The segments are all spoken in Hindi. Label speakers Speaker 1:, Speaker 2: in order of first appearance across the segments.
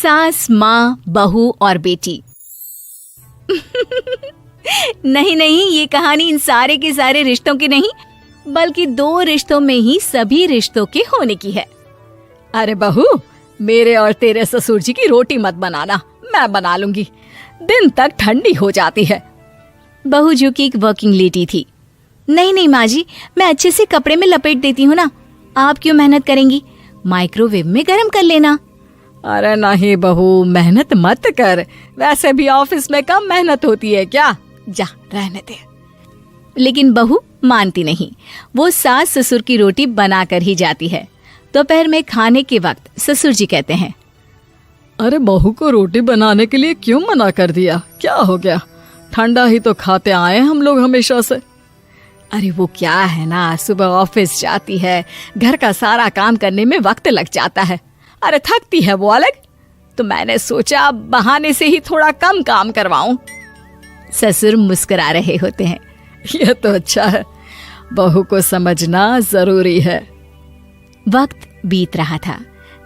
Speaker 1: सास, माँ, बहू और बेटी। नहीं नहीं, ये कहानी इन सारे के सारे रिश्तों की नहीं, बल्कि 2 रिश्तों में ही सभी रिश्तों के होने की है। अरे बहू, मेरे और तेरे ससुर जी की रोटी मत बनाना, मैं बना लूंगी, दिन तक ठंडी हो जाती है। बहू जो कि एक वर्किंग लेडी थी। नहीं नहीं माँ जी, मैं अच्छे से कपड़े में लपेट देती हूँ ना, आप क्यों मेहनत करेंगी, माइक्रोवेव में गर्म कर लेना। अरे नहीं बहू, मेहनत मत कर, वैसे भी ऑफिस में कम मेहनत होती है क्या, जा रहने दे। लेकिन बहू मानती नहीं, वो सास ससुर की रोटी बना कर ही जाती है। दोपहर में खाने के वक्त ससुर जी कहते हैं,
Speaker 2: अरे बहू को रोटी बनाने के लिए क्यों मना कर दिया, क्या हो गया, ठंडा ही तो खाते आए हम लोग हमेशा से।
Speaker 1: अरे वो क्या है ना, सुबह ऑफिस जाती है, घर का सारा काम करने में वक्त लग जाता है, अरे थकती है वो अलग, तो मैंने सोचा बहाने से ही थोड़ा कम काम करवाऊं। ससुर मुस्कुरा रहे होते हैं।
Speaker 2: यह तो अच्छा है, बहू को समझना जरूरी है।
Speaker 1: वक्त बीत रहा था,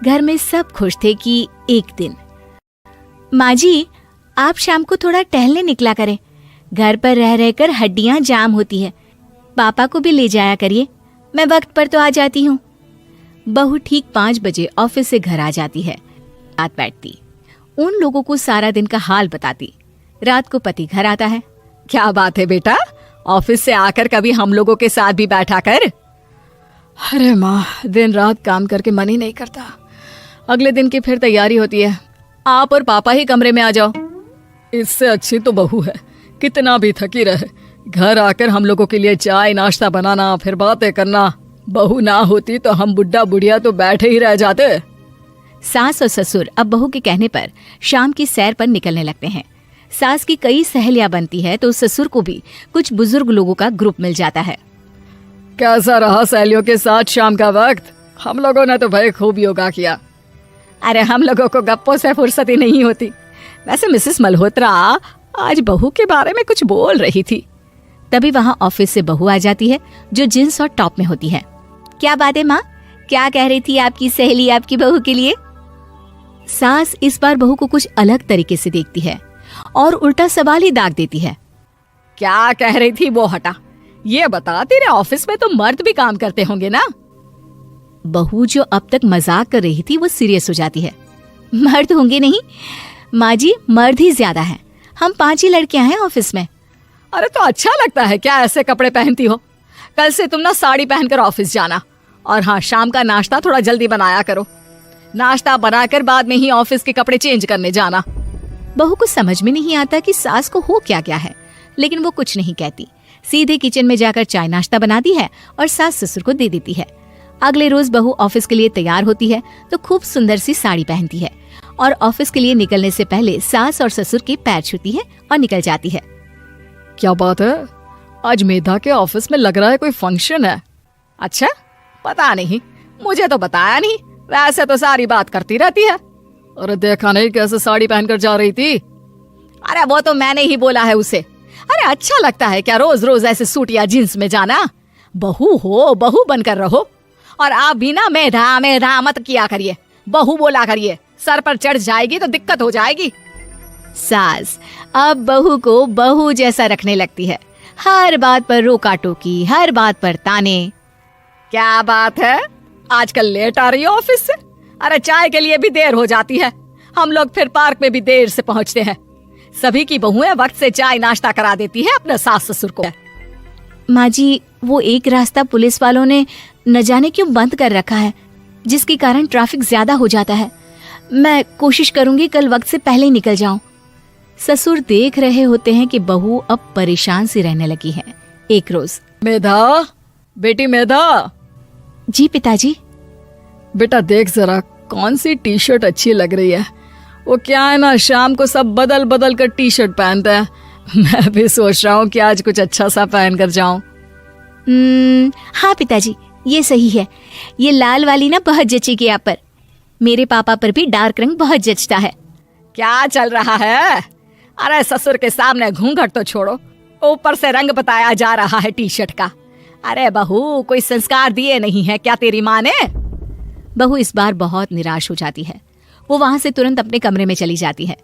Speaker 1: घर में सब खुश थे कि एक दिन, माँ जी आप शाम को थोड़ा टहलने निकला करें, घर पर रह रहकर हड्डियां जाम होती है, पापा को भी ले जाया करिए, मैं वक्त पर तो आ जाती हूँ। बहू ठीक 5 बजे ऑफिस से घर आ जाती है, रात बैठती, उन लोगों को सारा दिन का हाल बताती। रात को पति घर आता है।
Speaker 2: क्या बात है बेटा, ऑफिस से आकर कभी हम लोगों के साथ भी बैठा कर। अरे माँ, दिन रात काम करके मन ही नहीं करता, अगले दिन की फिर तैयारी होती है, आप और पापा ही कमरे में आ जाओ। इससे अच्छी तो बहू है, कितना भी थकी रहे, घर आकर हम लोगों के लिए चाय नाश्ता बनाना, फिर बातें करना। बहू ना होती तो हम बुढ़ा बुढ़िया तो बैठे ही रह जाते।
Speaker 1: सास और ससुर अब बहू के कहने पर शाम की सैर पर निकलने लगते हैं। सास की कई सहेलियां बनती है तो ससुर को भी कुछ बुजुर्ग लोगों का ग्रुप मिल जाता है।
Speaker 2: कैसा रहा सहेलियों के साथ शाम का वक्त? हम लोगों ने तो भाई खूब योगा किया।
Speaker 1: अरे हम लोगों को गप्पों से फुर्सत ही नहीं होती। वैसे मिसेस मल्होत्रा आज बहू के बारे में कुछ बोल रही थी। तभी वहाँ ऑफिस से बहू आ जाती है जो जींस और टॉप में होती है। क्या बात है माँ, क्या कह रही थी आपकी सहेली आपकी बहू के लिए? सास इस बार बहू को कुछ अलग तरीके से देखती है और उल्टा सवाल ही दाग देती है।
Speaker 2: क्या कह रही थी वो हटा, ये बता, तेरे ऑफिस में तो मर्द भी काम करते होंगे ना?
Speaker 1: बहू जो अब तक मजाक कर रही थी वो सीरियस हो जाती है। मर्द होंगे नहीं माँ जी, मर्द ही ज्यादा है, हम 5 ही लड़कियां हैं ऑफिस में।
Speaker 2: अरे तो अच्छा लगता है क्या ऐसे कपड़े पहनती हो? कल से तुम ना साड़ी पहनकर ऑफिस जाना, और हाँ, शाम का नाश्ता थोड़ा जल्दी बनाया करो, नाश्ता बनाकर बाद में ही ऑफिस के कपड़े चेंज करने जाना।
Speaker 1: बहू को समझ में नहीं आता कि सास को हो क्या है, लेकिन वो कुछ नहीं कहती, सीधे किचन में जाकर चाय नाश्ता बनाती है और सास ससुर को दे देती है। अगले रोज बहू ऑफिस के लिए तैयार होती है तो खूब सुंदर सी साड़ी पहनती है और ऑफिस के लिए निकलने से पहले सास और ससुर के पैर छूती है और निकल जाती है।
Speaker 2: क्या बात है, आज मेधा के ऑफिस में लग रहा है कोई फंक्शन है। अच्छा, पता नहीं, मुझे तो बताया नहीं, वैसे तो सारी बात करती रहती है। अरे देखा नहीं कैसे साड़ी पहनकर जा रही थी?
Speaker 1: अरे वो तो मैंने ही बोला है उसे। अरे अच्छा लगता है क्या रोज रोज ऐसे सूट या जींस में जाना? बहू हो, बहू बनकर रहो, और आप भी ना मेधा मेधा मत किया करिए, बहू बोला करिए, सर पर चढ़ जाएगी तो दिक्कत हो जाएगी। सास अब बहू को बहू जैसा रखने लगती है, हर बात पर रोका टोकी, हर बात पर ताने।
Speaker 2: क्या बात है, आजकल लेट आ रही है ऑफिस से? अरे चाय के लिए भी देर हो जाती है, हम लोग फिर पार्क में भी देर से पहुंचते हैं। सभी की बहुएं वक्त से चाय नाश्ता करा देती है अपने सास ससुर को।
Speaker 1: माँ जी, वो एक रास्ता पुलिस वालों ने न जाने क्यों बंद कर रखा है, जिसके कारण ट्रैफिक ज्यादा हो जाता है। मैं कोशिश करूंगी कल वक्त से पहले निकल जाऊं। ससुर देख रहे होते हैं कि बहू अब परेशान सी रहने लगी है। एक रोज,
Speaker 2: मेधा, बेटी मेधा।
Speaker 1: जी पिताजी।
Speaker 2: बेटा देख जरा, कौन सी टी शर्ट अच्छी लग रही है? वो क्या है ना, शाम को सब बदल बदल कर टी शर्ट पहनते हैं, मैं भी सोच रहा हूँ कि आज कुछ अच्छा सा पहन कर जाऊं।
Speaker 1: हाँ पिताजी, ये सही है, ये लाल वाली ना बहुत जचेगी आप पर, मेरे पापा पर भी डार्क रंग बहुत जचता है।
Speaker 2: क्या चल रहा है? अरे ससुर के सामने घूंघट तो छोड़ो, ऊपर से रंग बताया जा रहा है टी शर्ट का। अरे बहू, कोई संस्कार दिए नहीं है क्या तेरी माँ ने?
Speaker 1: बहू इस बार बहुत निराश हो जाती है, वो वहां से तुरंत अपने कमरे में चली जाती है।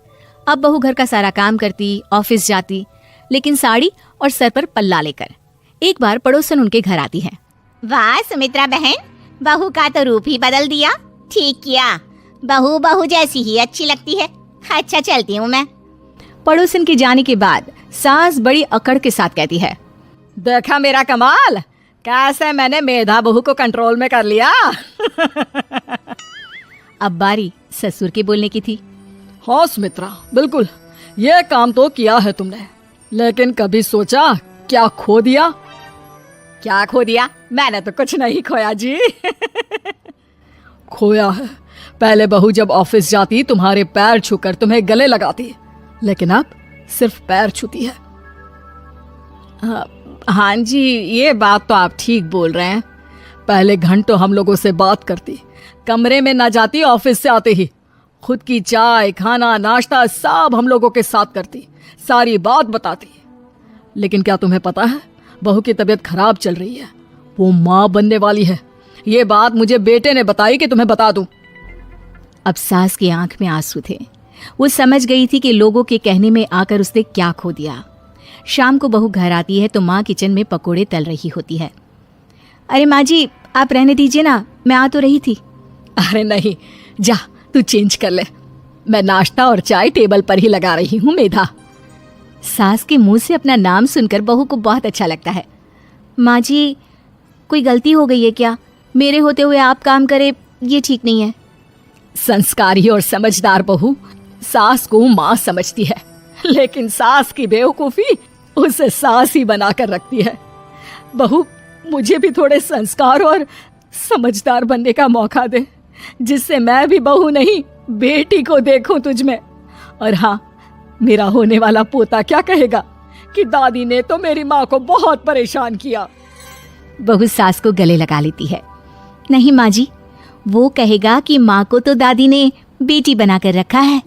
Speaker 1: अब बहू घर का सारा काम करती, ऑफिस जाती, लेकिन साड़ी और सर पर पल्ला लेकर। एक बार पड़ोसन उनके घर आती है।
Speaker 3: वाह सुमित्रा बहन, बहू का तो रूप ही बदल दिया। ठीक किया, बहू बहू जैसी ही अच्छी लगती है। अच्छा चलती हूँ मैं।
Speaker 1: पड़ोसन के जाने के बाद सास बड़ी अकड़ के साथ कहती है,
Speaker 2: देखा मेरा कमाल, कैसे मैंने मेधा बहू को कंट्रोल में कर लिया।
Speaker 1: अब बारी ससुर के बोलने की थी।
Speaker 2: हाँ सुमित्रा, बिल्कुल ये काम तो किया है तुमने, लेकिन कभी सोचा क्या खो दिया? क्या खो दिया? मैंने तो कुछ नहीं खोया जी। खोया है, पहले बहू जब ऑफिस जाती तुम्हारे पैर छूकर तुम्हें गले लगाती, लेकिन अब सिर्फ पैर छूती है। हाँ जी, ये बात तो आप ठीक बोल रहे हैं। पहले घंटों हम लोगों से बात करती, कमरे में ना जाती, ऑफिस से आते ही खुद की चाय, खाना, नाश्ता सब हम लोगों के साथ करती, सारी बात बताती। लेकिन क्या तुम्हें पता है, बहू की तबीयत खराब चल रही है, वो माँ बनने वाली है। ये बात मुझे बेटे ने बताई कि तुम्हें बता दूं।
Speaker 1: अब सास की आंख में आंसू थे। वो समझ गई थी कि लोगों के कहने में आकर उसने क्या खो दिया। शाम को बहू घर आती है तो माँ किचन में पकोड़े तल रही होती है। अरे माँ जी, आप रहने दीजिए ना, मैं आ तो रही थी।
Speaker 2: अरे नहीं, जा तू चेंज कर ले, मैं नाश्ता और चाय टेबल पर ही लगा रही हूँ मेधा।
Speaker 1: सास के मुंह से अपना नाम सुनकर बहू को बहुत अच्छा लगता है। माँ जी, कोई गलती हो गई है क्या? मेरे होते हुए आप काम करे, ये ठीक नहीं है।
Speaker 2: संस्कारी और समझदार बहू सास को माँ समझती है, लेकिन सास की बेवकूफी उसे सास ही बनाकर रखती है। बहू, मुझे भी थोड़े संस्कार और समझदार बनने का मौका दे, जिससे मैं भी बहू नहीं बेटी को देखूं तुझ में। और हाँ, मेरा होने वाला पोता क्या कहेगा कि दादी ने तो मेरी माँ को बहुत परेशान किया।
Speaker 1: बहू सास को गले लगा लेती है। नहीं माँ जी, वो कहेगा कि माँ को तो दादी ने बेटी बनाकर रखा है।